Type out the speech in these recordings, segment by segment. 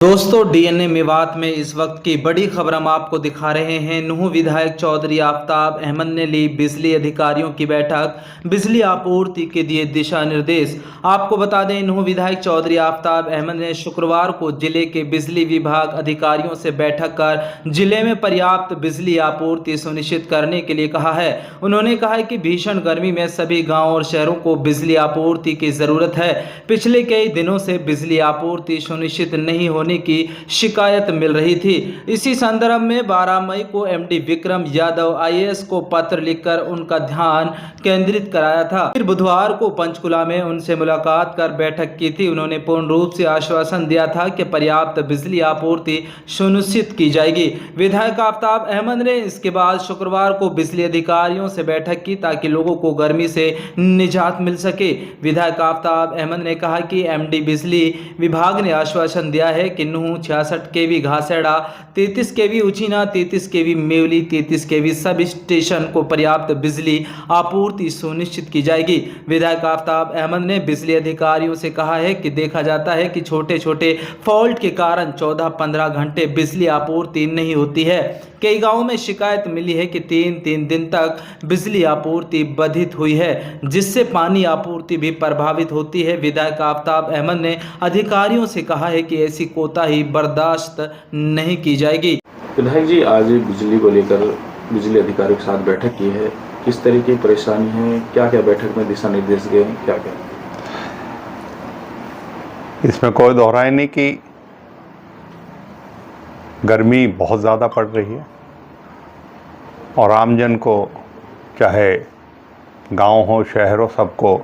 दोस्तों डीएनए मेवात में इस वक्त की बड़ी खबर हम आपको दिखा रहे हैं। नूंह विधायक चौधरी आफताब अहमद ने ली बिजली अधिकारियों की बैठक, बिजली आपूर्ति के दिए दिशा निर्देश। आपको बता दें, नूंह विधायक चौधरी आफताब अहमद ने शुक्रवार को जिले के बिजली विभाग अधिकारियों से बैठक कर जिले में पर्याप्त बिजली आपूर्ति सुनिश्चित करने के लिए कहा है। उन्होंने कहा है कि भीषण गर्मी में सभी गाँव और शहरों को बिजली आपूर्ति की जरूरत है। पिछले कई दिनों से बिजली आपूर्ति सुनिश्चित नहीं होने की शिकायत मिल रही थी। इसी संदर्भ में 12 मई को एमडी विक्रम यादव आईएएस को पत्र लिखकर उनका ध्यान केंद्रित कराया था। फिर बुधवार को पंचकुला में उनसे मुलाकात कर बैठक की थी। उन्होंने पूर्ण रूप से आश्वासन दिया था कि पर्याप्त बिजली आपूर्ति सुनिश्चित की जाएगी। विधायक आफताब अहमद ने इसके बाद शुक्रवार को बिजली अधिकारियों से बैठक की ताकि लोगों को गर्मी से निजात मिल सके। विधायक आफताब अहमद ने कहा कि एमडी बिजली विभाग ने आश्वासन दिया है कि नूंह 66 केवी घासेड़ा, 33 केवी उचीना, 33 केवी मेवली, 33 केवी सब स्टेशन को पर्याप्त बिजली आपूर्ति सुनिश्चित की जाएगी। विधायक आफताब अहमद ने बिजली अधिकारियों से कहा है कि देखा जाता है कि छोटे छोटे फॉल्ट के कारण 14-15 घंटे बिजली आपूर्ति नहीं होती है। कई गांवों में शिकायत मिली है कि 3-3 दिन तक बिजली आपूर्ति बाधित हुई है, जिससे पानी आपूर्ति भी प्रभावित होती है। विधायक आफताब अहमद ने अधिकारियों से कहा है कि ऐसी कोताही बर्दाश्त नहीं की जाएगी। विधायक जी, आज बिजली को लेकर बिजली अधिकारियों के साथ बैठक की है, किस तरह की परेशानी है, क्या क्या बैठक में दिशा निर्देश गए, क्या क्या? इसमें कोई दोहराई नहीं कि गर्मी बहुत ज़्यादा पड़ रही है और आमजन को, चाहे गांव हो शहर हो, सबको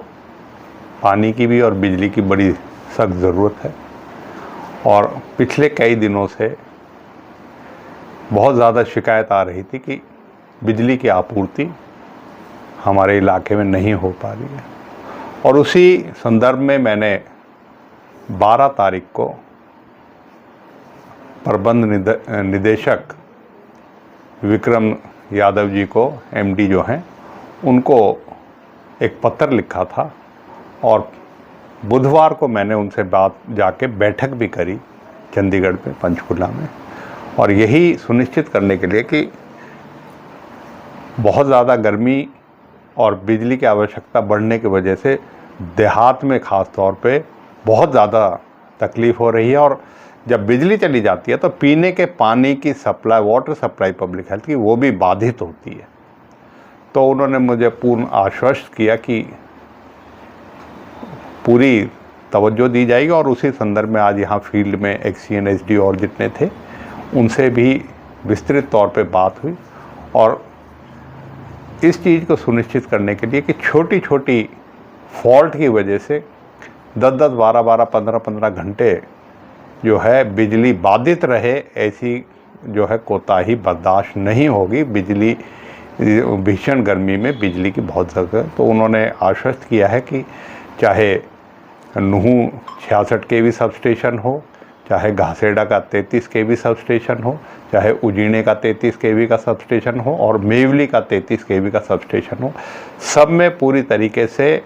पानी की भी और बिजली की बड़ी सख्त ज़रूरत है। और पिछले कई दिनों से बहुत ज़्यादा शिकायत आ रही थी कि बिजली की आपूर्ति हमारे इलाके में नहीं हो पा रही है। और उसी संदर्भ में मैंने 12 तारीख को प्रबंध निदेशक विक्रम यादव जी को, एमडी जो हैं, उनको एक पत्र लिखा था और बुधवार को मैंने उनसे बात जाके बैठक भी करी चंडीगढ़ में, पंचकुला में। और यही सुनिश्चित करने के लिए कि बहुत ज़्यादा गर्मी और बिजली की आवश्यकता बढ़ने की वजह से देहात में ख़ास तौर पे बहुत ज़्यादा तकलीफ़ हो रही है। और जब बिजली चली जाती है तो पीने के पानी की supply, water supply public health की, वो भी बाधित होती है। तो उन्होंने मुझे पूर्ण आश्वस्त किया कि पूरी तवज्जो दी जाएगी। और उसी संदर्भ में आज यहाँ फील्ड में एक्सीएन एसडी और जितने थे उनसे भी विस्तृत तौर पे बात हुई। और इस चीज़ को सुनिश्चित करने के लिए कि छोटी छोटी फॉल्ट की वजह से 10-10, 12-12, 15-15 घंटे जो है बिजली बाधित रहे, ऐसी जो है कोताही बर्दाश्त नहीं होगी। बिजली, भीषण गर्मी में बिजली की बहुत ज़रूरत है। तो उन्होंने आश्वस्त किया है कि चाहे नूंह 66 केवी सब स्टेशन हो, चाहे घासेड़ा का 33 केवी सब स्टेशन हो, चाहे उजीने का 33 केवी का सब स्टेशन हो और मेवली का 33 केवी का सब स्टेशन हो, सब में पूरी तरीके से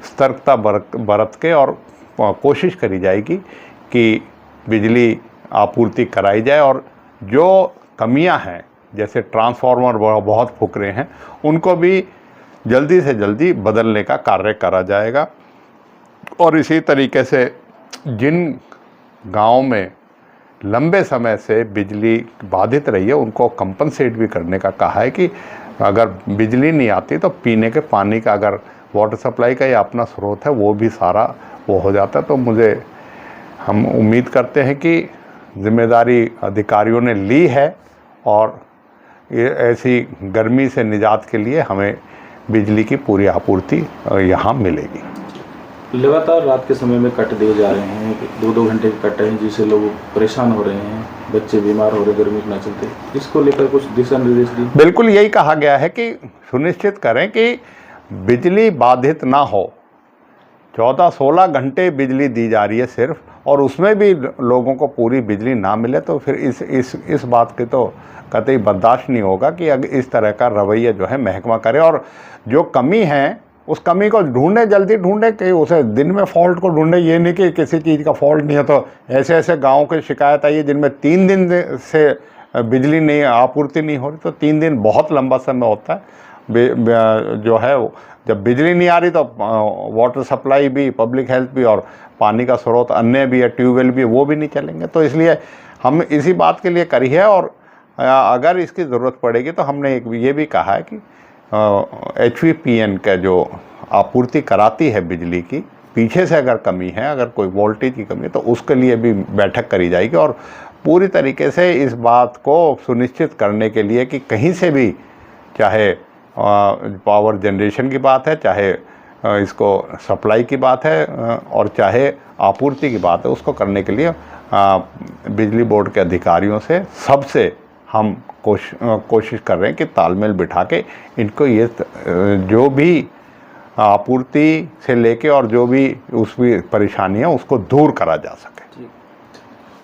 सतर्कता बरत के और कोशिश करी जाएगी कि बिजली आपूर्ति कराई जाए। और जो कमियां हैं, जैसे ट्रांसफार्मर बहुत फुकरे हैं, उनको भी जल्दी से जल्दी बदलने का कार्य करा जाएगा। और इसी तरीके से जिन गाँव में लंबे समय से बिजली बाधित रही है उनको कंपनसेट भी करने का कहा है कि अगर बिजली नहीं आती तो पीने के पानी का, अगर वाटर सप्लाई का या अपना स्रोत है, वो भी सारा वो हो जाता है। तो हम उम्मीद करते हैं कि जिम्मेदारी अधिकारियों ने ली है और ये ऐसी गर्मी से निजात के लिए हमें बिजली की पूरी आपूर्ति यहाँ मिलेगी। लगातार रात के समय में कट दिए जा रहे हैं, 2-2 घंटे के कट हैं, जिससे लोग परेशान हो रहे हैं, बच्चे बीमार हो रहे, गर्मी में चलते। इसको लेकर कुछ दिशा निर्देश दिए? बिल्कुल यही कहा गया है कि सुनिश्चित करें कि बिजली बाधित ना हो। 14-16 घंटे बिजली दी जा रही है सिर्फ, और उसमें भी लोगों को पूरी बिजली ना मिले तो फिर इस बात की तो कतई बर्दाश्त नहीं होगा कि अगर इस तरह का रवैया जो है महकमा करे। और जो कमी है उस कमी को ढूंढें, जल्दी ढूंढें कि उसे दिन में फॉल्ट को ढूंढें। ये नहीं कि किसी चीज़ का फॉल्ट नहीं है तो ऐसे ऐसे गाँव की शिकायत आई है जिनमें 3 दिन से बिजली नहीं आपूर्ति नहीं हो रही, तो 3 दिन बहुत लंबा समय होता है। जो है जब बिजली नहीं आ रही तो वाटर सप्लाई भी, पब्लिक हेल्थ भी और पानी का स्रोत अन्य भी है, ट्यूबवेल भी, वो भी नहीं चलेंगे। तो इसलिए हम इसी बात के लिए करी है और अगर इसकी ज़रूरत पड़ेगी तो हमने ये भी कहा है कि HVPN का जो आपूर्ति कराती है बिजली की, पीछे से अगर कमी है, अगर कोई वोल्टेज की कमी है तो उसके लिए भी बैठक करी जाएगी और पूरी तरीके से इस बात को सुनिश्चित करने के लिए कि कहीं से भी, चाहे पावर जनरेशन की बात है, चाहे इसको सप्लाई की बात है और चाहे आपूर्ति की बात है, उसको करने के लिए बिजली बोर्ड के अधिकारियों से सबसे हम कोशिश कर रहे हैं कि तालमेल बिठा के इनको ये जो भी आपूर्ति से लेके और जो भी उसकी परेशानी है उसको दूर करा जा सके।